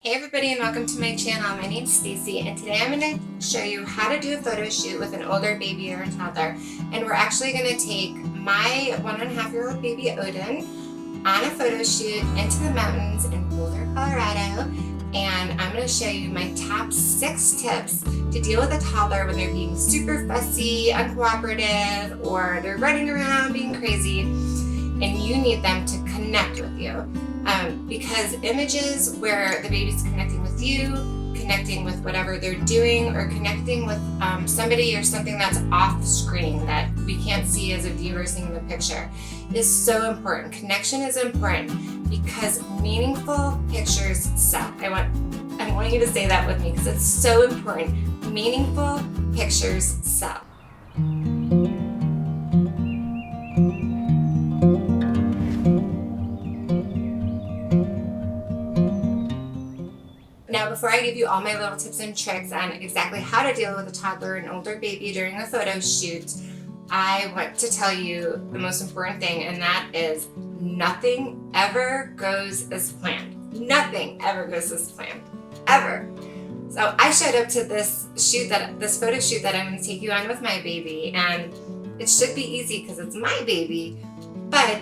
Hey everybody and welcome to my channel. My name's Stacey and today I'm going to show you how to do a photo shoot with an older baby or a toddler. And we're actually going to take my 1.5-year-old baby Odin on a photo shoot into the mountains in Boulder, Colorado. And I'm going to show you my top 6 tips to deal with a toddler when they're being super fussy, uncooperative, or they're running around being crazy and you need them to connect with you. Because images where the baby's connecting with you, connecting with whatever they're doing, or connecting with somebody or something that's off screen that we can't see as a viewer seeing the picture is so important. Connection is important because meaningful pictures sell. I want you to say that with me because it's so important. Meaningful pictures sell. Now, before I give you all my little tips and tricks on exactly how to deal with a toddler and older baby during a photo shoot, I want to tell you the most important thing, and that is nothing ever goes as planned. Nothing ever goes as planned, ever. So I showed up to this photo shoot that I'm going to take you on with my baby, and it should be easy because it's my baby, but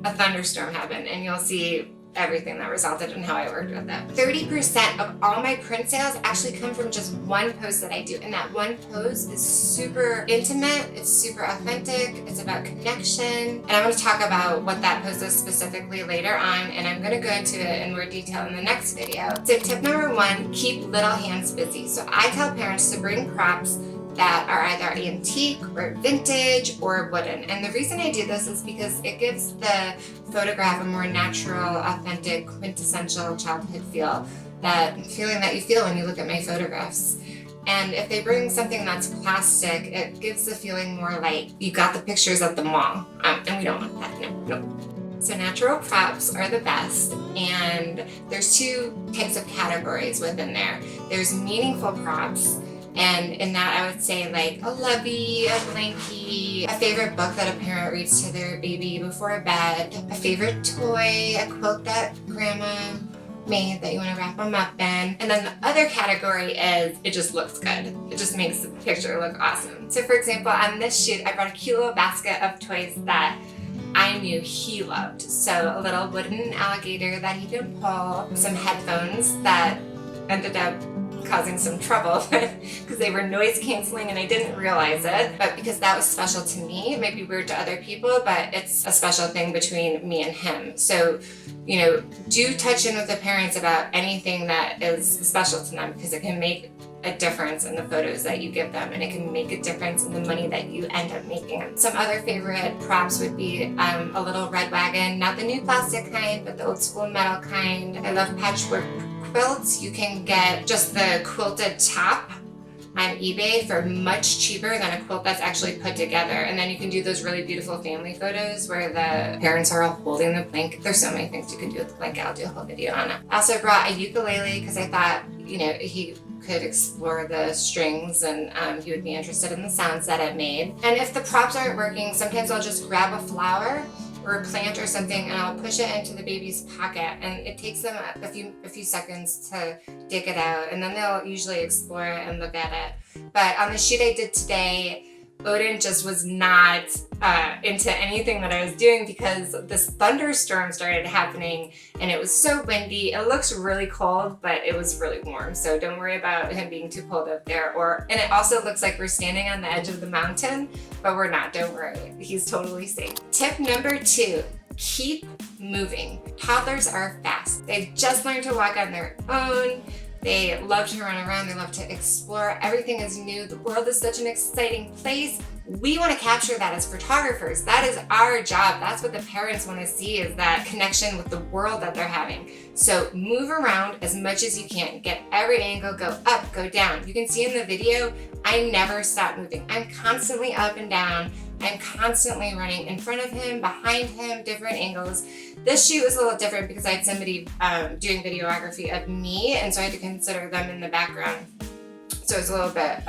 a thunderstorm happened, and you'll see everything that resulted in how I worked with it. 30% of all my print sales actually come from just one pose that I do, and that one pose is super intimate, it's super authentic, it's about connection, and I'm going to talk about what that pose is specifically later on, and I'm going to go into it in more detail in the next video. So tip number 1, keep little hands busy. So I tell parents to bring props that are either antique or vintage or wooden. And the reason I do this is because it gives the photograph a more natural, authentic, quintessential childhood feel, that feeling that you feel when you look at my photographs. And if they bring something that's plastic, it gives the feeling more like you got the pictures at the mall. And we don't want that, no. So natural props are the best, and there's 2 types of categories within there. There's meaningful props, and in that I would say like a lovey, a blankie, a favorite book that a parent reads to their baby before bed, a favorite toy, a quilt that grandma made that you want to wrap them up in. And then the other category is it just looks good. It just makes the picture look awesome. So for example, on this shoot, I brought a cute little basket of toys that I knew he loved. So a little wooden alligator that he could pull, some headphones that ended up causing some trouble because they were noise canceling and I didn't realize it, but because that was special to me, it might be weird to other people, but it's a special thing between me and him. So, do touch in with the parents about anything that is special to them, because it can make a difference in the photos that you give them, and it can make a difference in the money that you end up making. Some other favorite props would be a little red wagon, not the new plastic kind, but the old school metal kind. I love patchwork quilts. You can get just the quilted top on eBay for much cheaper than a quilt that's actually put together. And then you can do those really beautiful family photos where the parents are all holding the blanket. There's so many things you can do with the blanket. I'll do a whole video on it. I also brought a ukulele because I thought, he could explore the strings and he would be interested in the sounds that it made. And if the props aren't working, sometimes I'll just grab a flower or a plant or something and I'll push it into the baby's pocket, and it takes them a few seconds to dig it out, and then they'll usually explore it and look at it. But on the shoot I did today, Odin just was not into anything that I was doing because this thunderstorm started happening and it was so windy. It looks really cold, but it was really warm. So don't worry about him being too cold up there. And it also looks like we're standing on the edge of the mountain, but we're not, don't worry. He's totally safe. Tip number 2, keep moving. Toddlers are fast. They've just learned to walk on their own. They love to run around, they love to explore. Everything is new. The world is such an exciting place. We want to capture that as photographers. That is our job. That's what the parents want to see, is that connection with the world that they're having. So move around as much as you can. Get every angle, go up, go down. You can see in the video, I never stop moving. I'm constantly up and down. I'm constantly running in front of him, behind him, different angles. This shoot was a little different because I had somebody doing videography of me, and so I had to consider them in the background. So it's a little bit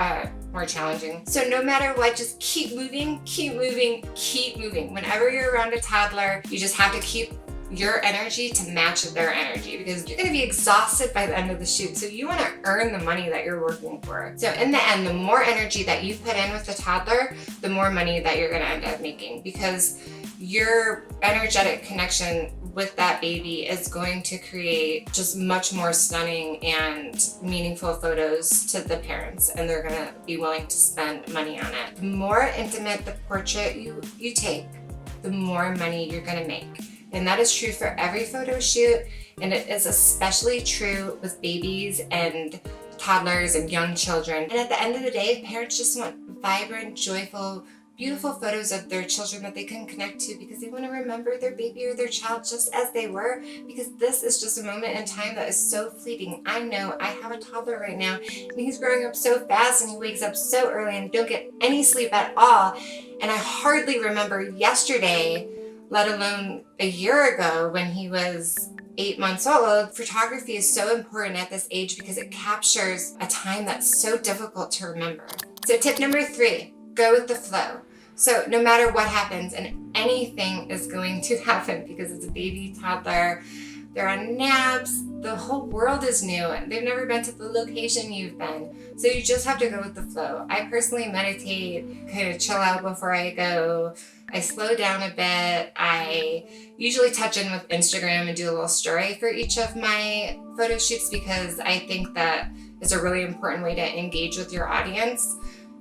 more challenging. So no matter what, just keep moving, keep moving, keep moving. Whenever you're around a toddler, you just have to keep your energy to match their energy, because you're gonna be exhausted by the end of the shoot. So you wanna earn the money that you're working for. So in the end, the more energy that you put in with the toddler, the more money that you're gonna end up making, because your energetic connection with that baby is going to create just much more stunning and meaningful photos to the parents, and they're gonna be willing to spend money on it. The more intimate the portrait you take, the more money you're gonna make. And that is true for every photo shoot, and it is especially true with babies and toddlers and young children. And at the end of the day, parents just want vibrant, joyful, beautiful photos of their children that they can connect to, because they want to remember their baby or their child just as they were, because this is just a moment in time that is so fleeting. I know I have a toddler right now, and he's growing up so fast, and he wakes up so early and don't get any sleep at all. And I hardly remember yesterday, let alone a year ago when he was 8 months old. Photography is so important at this age because it captures a time that's so difficult to remember. So tip number 3, go with the flow. So no matter what happens, and anything is going to happen because it's a baby toddler, they're on naps, the whole world is new, they've never been to the location you've been. So you just have to go with the flow. I personally meditate, kind of chill out before I go. I slow down a bit. I usually touch in with Instagram and do a little story for each of my photo shoots, because I think that is a really important way to engage with your audience.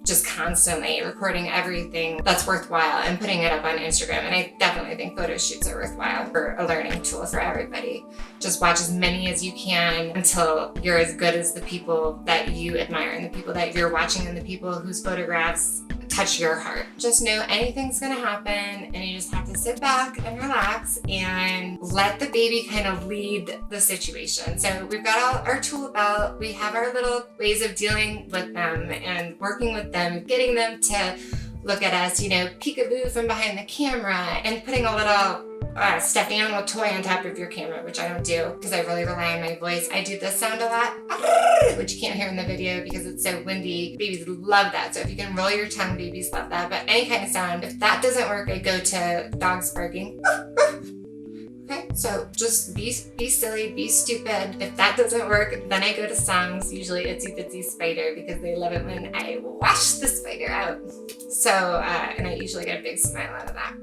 Just constantly recording everything that's worthwhile and putting it up on Instagram. And I definitely think photo shoots are worthwhile for a learning tool for everybody. Just watch as many as you can until you're as good as the people that you admire and the people that you're watching and the people whose photographs touch your heart. Just know anything's gonna happen, and you just have to sit back and relax and let the baby kind of lead the situation. So we've got all our tool belt, we have our little ways of dealing with them and working with them, getting them to look at us, peekaboo from behind the camera, and putting a little stuffed animal toy on top of your camera, which I don't do because I really rely on my voice. I do this sound a lot, which you can't hear in the video because it's so windy. Babies love that. So if you can roll your tongue, babies love that. But any kind of sound, if that doesn't work, I go to dogs barking. Okay, so just be silly, be stupid. If that doesn't work, then I go to songs, usually Itsy Bitsy Spider, because they love it when I wash the spider out. So, and I usually get a big smile out of that.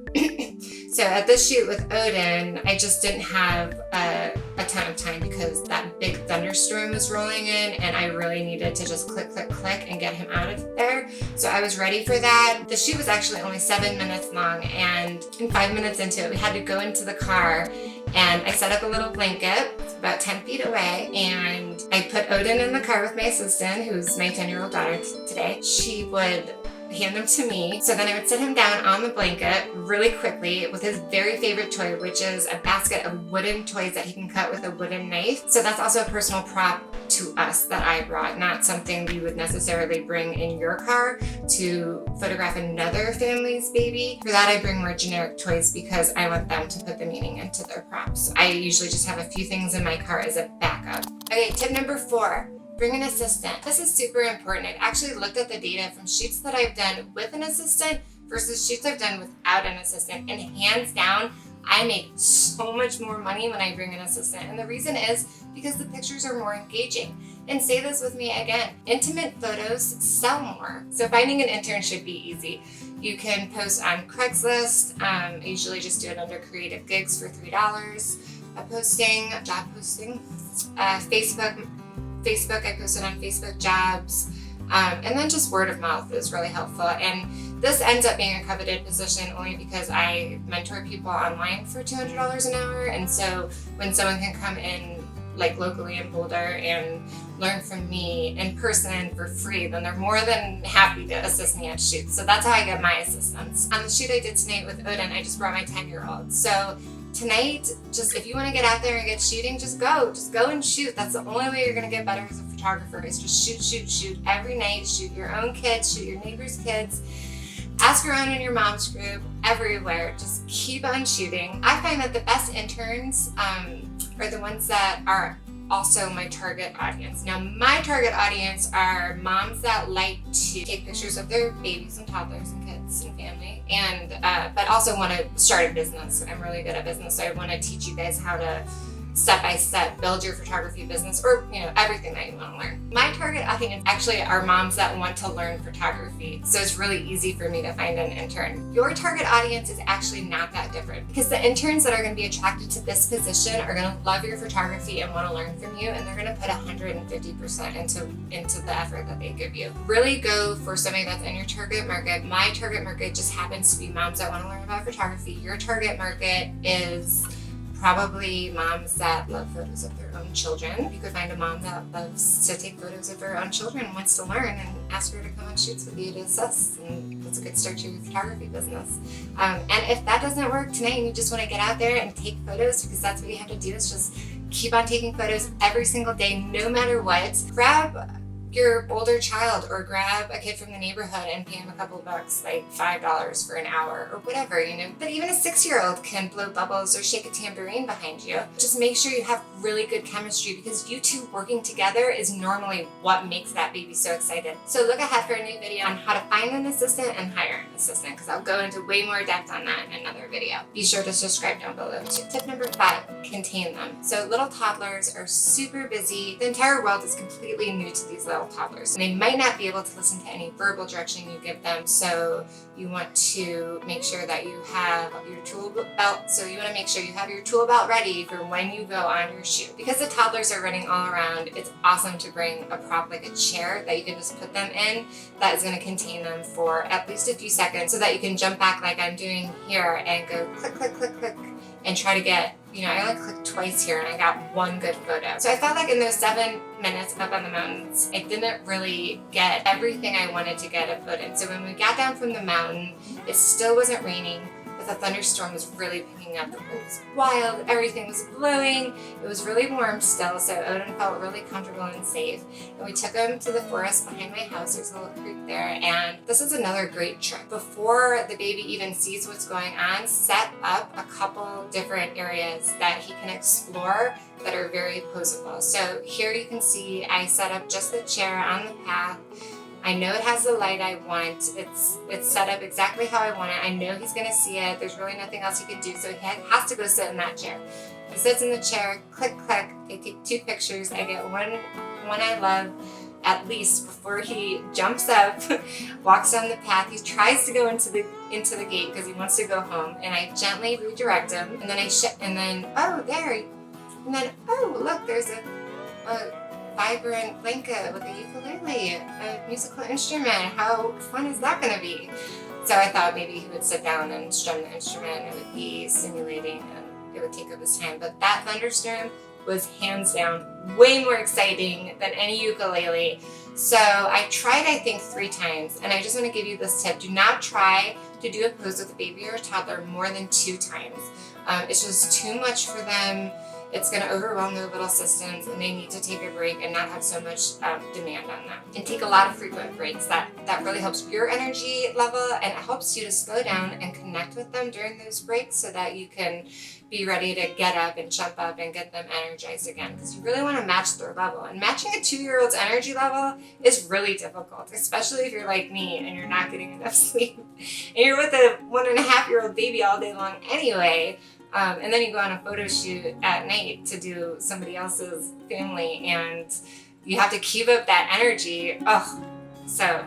So at this shoot with Odin, I just didn't have a ton of time because that big thunderstorm was rolling in, and I really needed to just click, click, click and get him out of there. So I was ready for that. The shoot was actually only 7 minutes long, and 5 minutes into it, we had to go into the car, and I set up a little blanket about 10 feet away, and I put Odin in the car with my assistant, who's my 10-year-old daughter today. She would hand them to me. So then I would sit him down on the blanket really quickly with his very favorite toy, which is a basket of wooden toys that he can cut with a wooden knife. So that's also a personal prop to us that I brought, not something you would necessarily bring in your car to photograph another family's baby. For that, I bring more generic toys because I want them to put the meaning into their props. I usually just have a few things in my car as a backup. Okay, tip number 4. Bring an assistant. This is super important. I've actually looked at the data from shoots that I've done with an assistant versus shoots I've done without an assistant. And hands down, I make so much more money when I bring an assistant. And the reason is because the pictures are more engaging. And say this with me again, intimate photos sell more. So finding an intern should be easy. You can post on Craigslist. I usually just do it under creative gigs for $3 a posting, job posting. Facebook, I posted on Facebook jobs, and then just word of mouth is really helpful. And this ends up being a coveted position only because I mentor people online for $200 an hour. And so when someone can come in, like locally in Boulder, and learn from me in person for free, then they're more than happy to assist me at shoots. So that's how I get my assistants. On the shoot I did tonight with Odin, I just brought my 10-year-old. So tonight, just if you want to get out there and get shooting, just go and shoot. That's the only way you're going to get better as a photographer, is just shoot every night. Shoot your own kids, shoot your neighbors' kids, ask around in your mom's group, everywhere. Just keep on shooting. I find that the best interns are the ones that are also my target audience. Now, my target audience are moms that like to take pictures of their babies and toddlers and kids and family, and but also want to start a business. I'm really good at business, so I want to teach you guys how to step by step build your photography business, or everything that you want to learn. My target audience actually are moms that want to learn photography, so it's really easy for me to find an intern. Your target audience is actually not that different, because the interns that are going to be attracted to this position are going to love your photography and want to learn from you, and they're going to put 150% into the effort that they give you. Really go for somebody that's in your target market. My target market just happens to be moms that want to learn about photography. Your target market is probably moms that love photos of their own children. You could find a mom that loves to take photos of her own children and wants to learn, and ask her to come on shoots with you to assist, and that's a good start to your photography business. And if that doesn't work tonight and you just want to get out there and take photos, because that's what you have to do, is just keep on taking photos every single day, no matter what. Grab your older child or grab a kid from the neighborhood and pay him a couple bucks, like $5 for an hour or whatever, But even a 6-year-old can blow bubbles or shake a tambourine behind you. Just make sure you have really good chemistry, because you two working together is normally what makes that baby so excited. So look ahead for a new video on how to find an assistant and hire an assistant, because I'll go into way more depth on that in another video. Be sure to subscribe down below too. Tip number 5, contain them. So little toddlers are super busy. The entire world is completely new to these little toddlers, and they might not be able to listen to any verbal direction you give them, so you want to make sure that you have your tool belt. So you want to make sure you have your tool belt ready for when you go on your shoot. Because the toddlers are running all around, it's awesome to bring a prop like a chair that you can just put them in, that is going to contain them for at least a few seconds, so that you can jump back like I'm doing here and go click, click, click, click, and try to get, I only clicked twice here and I got one good photo. So I felt like in those 7 minutes up on the mountains, I didn't really get everything I wanted to get a photo in. So when we got down from the mountain, it still wasn't raining, but the thunderstorm was really picking up. The wind was wild, everything was blowing. It was really warm still, so Odin felt really comfortable and safe. And we took him to the forest behind my house. There's a little creek there, and this is another great trick. Before the baby even sees what's going on, set up a couple different areas that he can explore that are very poseable. So here you can see I set up just the chair on the path. I know it has the light I want. It's set up exactly how I want it. I know he's gonna see it. There's really nothing else he can do, so he has to go sit in that chair. He sits in the chair, click, click. I take 2 pictures. I get one I love at least before he jumps up, walks down the path. He tries to go into the gate because he wants to go home, and I gently redirect him. And then oh, look, there's a vibrant blanket with a ukulele, a musical instrument. How fun is that going to be? So I thought maybe he would sit down and strum the instrument. It would be stimulating and it would take up his time. But that thunderstorm was hands down way more exciting than any ukulele. So I tried, I think, 3 times, and I just want to give you this tip. Do not try to do a pose with a baby or a toddler more than 2 times. It's just too much for them. It's going to overwhelm their little systems, and they need to take a break and not have so much demand on them. And take a lot of frequent breaks. That really helps your energy level, and it helps you to slow down and connect with them during those breaks, so that you can be ready to get up and jump up and get them energized again, because you really want to match their level. And matching a 2-year-old's energy level is really difficult, especially if you're like me and you're not getting enough sleep and you're with a 1.5-year-old baby all day long anyway. And then you go on a photo shoot at night to do somebody else's family, and you have to keep up that energy. So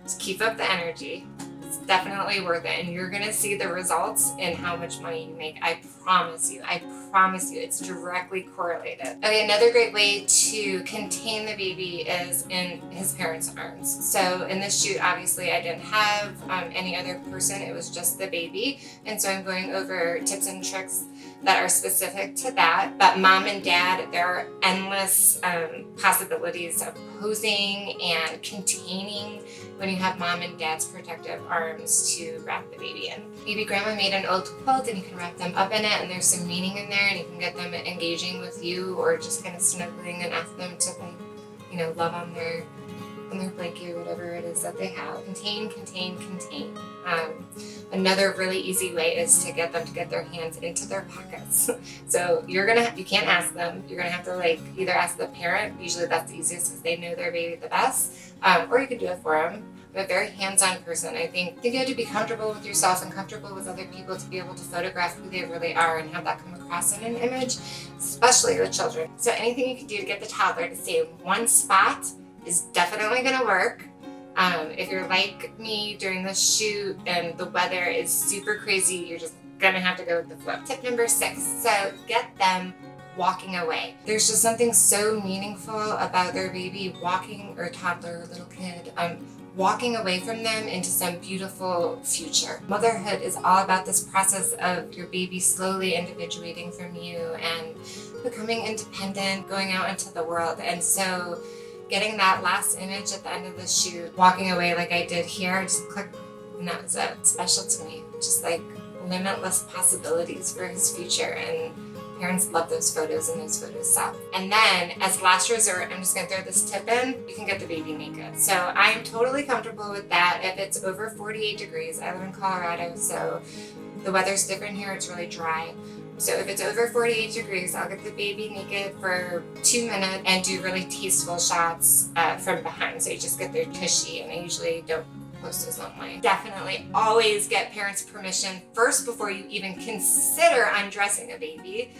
just keep up the energy. It's definitely worth it, and you're gonna see the results in how much money you make. I promise you, it's directly correlated. Okay, another great way to contain the baby is in his parents' arms. So in this shoot, obviously I didn't have any other person, it was just the baby. And so I'm going over tips and tricks that are specific to that. But mom and dad, there are endless possibilities of posing and containing when you have mom and dad's protective arms to wrap the baby in. Maybe grandma made an old quilt and you can wrap them up in it, and there's some meaning in there, and you can get them engaging with you, or just kind of snuggling and ask them to, love on their in their blanket or whatever it is that they have. Contain, contain, contain. Another really easy way is to get them to get their hands into their pockets. So you can't ask them. You're gonna have to either ask the parent. Usually that's the easiest because they know their baby the best, or you can do it for them. I'm a very hands-on person. I think you have to be comfortable with yourself and comfortable with other people to be able to photograph who they really are and have that come across in an image, especially with children. So anything you can do to get the toddler to stay in one spot is definitely gonna work. If you're like me during the shoot and the weather is super crazy, you're just gonna have to go with the flow. Tip number 6, so get them walking away. There's just something so meaningful about their baby walking, or toddler, or little kid, walking away from them into some beautiful future. Motherhood is all about this process of your baby slowly individuating from you and becoming independent, going out into the world. And so getting that last image at the end of the shoot, walking away like I did here, I just clicked, and that was it. Special to me. Just limitless possibilities for his future, and parents love those photos and those photos sell. And then as last resort, I'm just gonna throw this tip in, you can get the baby naked. So I am totally comfortable with that if it's over 48 degrees. I live in Colorado, so the weather's different here, it's really dry. So if it's over 48 degrees, I'll get the baby naked for 2 minutes and do really tasteful shots from behind. So you just get their tushy, and I usually don't post those online. Definitely always get parents' permission first before you even consider undressing a baby.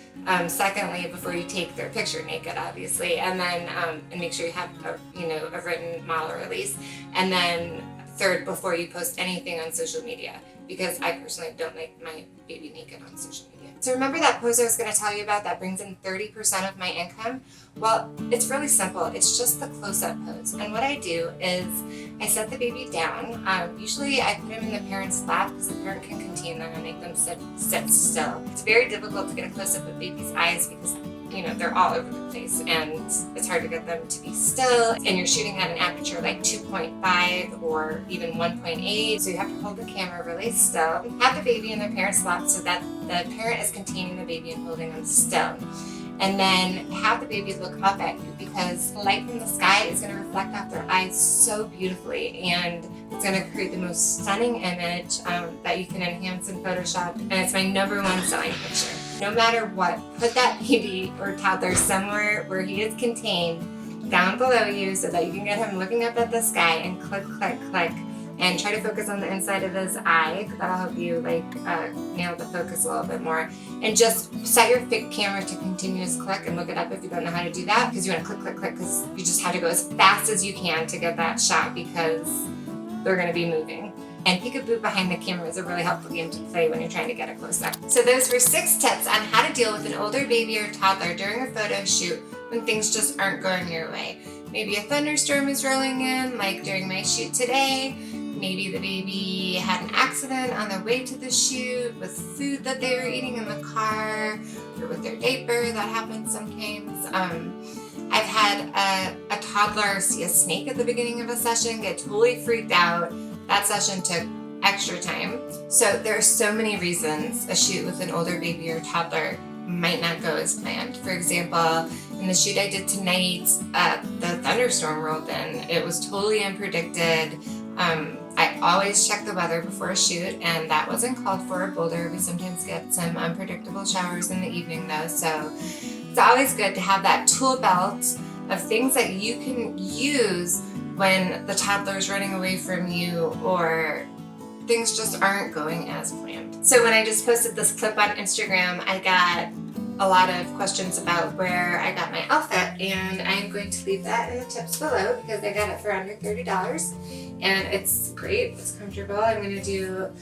Secondly, before you take their picture naked, obviously, and then and make sure you have a written model release. And then third, before you post anything on social media, because I personally don't like my baby naked on social media. So remember that pose I was going to tell you about that brings in 30% of my income? Well, it's really simple. It's just the close-up pose. And what I do is I set the baby down. Usually I put him in the parent's lap because the parent can contain them and make them sit still. It's very difficult to get a close-up of baby's eyes because they're all over the place and it's hard to get them to be still. And you're shooting at an aperture like 2.5 or even 1.8. So you have to hold the camera really still. Have the baby in their parent's lap so that the parent is containing the baby and holding them still. And then have the baby look up at you because the light from the sky is going to reflect off their eyes so beautifully, and it's going to create the most stunning image that you can enhance in Photoshop. And it's my #1 selling picture. No matter what, put that baby or toddler somewhere where he is contained down below you so that you can get him looking up at the sky, and click, click, click. And try to focus on the inside of his eye. That'll help you nail the focus a little bit more. And just set your fake camera to continuous click and look it up if you don't know how to do that, because you want to click, click, click, because you just have to go as fast as you can to get that shot because they're going to be moving. And peekaboo behind the camera is a really helpful game to play when you're trying to get a close-up. So those were 6 tips on how to deal with an older baby or toddler during a photo shoot when things just aren't going your way. Maybe a thunderstorm is rolling in, like during my shoot today. Maybe the baby had an accident on their way to the shoot with food that they were eating in the car, or with their diaper. That happens sometimes. I've had a toddler see a snake at the beginning of a session, get totally freaked out. That session took extra time. So there are so many reasons a shoot with an older baby or toddler might not go as planned. For example, in the shoot I did tonight, the thunderstorm rolled in. It was totally unpredicted. I always check the weather before a shoot, and that wasn't called for at Boulder. We sometimes get some unpredictable showers in the evening though, so it's always good to have that tool belt of things that you can use when the toddler's running away from you or things just aren't going as planned. So when I just posted this clip on Instagram, I got a lot of questions about where I got my outfit, and I'm going to leave that in the tips below because I got it for under $30 and it's great, it's comfortable. I'm going to do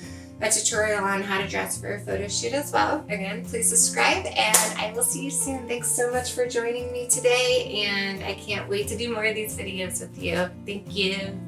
a tutorial on how to dress for a photo shoot as well. Again, please subscribe and I will see you soon. Thanks so much for joining me today, and I can't wait to do more of these videos with you. Thank you.